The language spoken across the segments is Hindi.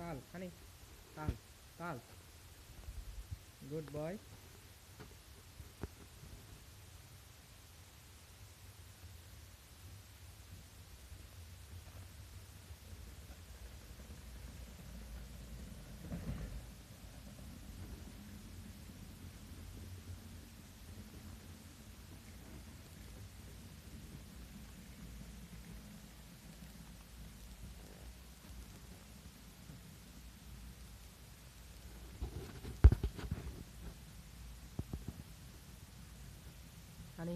ताल हनी ताल ताल गुड बॉय हनी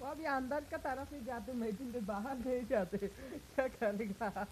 वो अभी अंदर का तरफ ही जाते मीटिंग के बाहर नहीं जाते क्या करेगा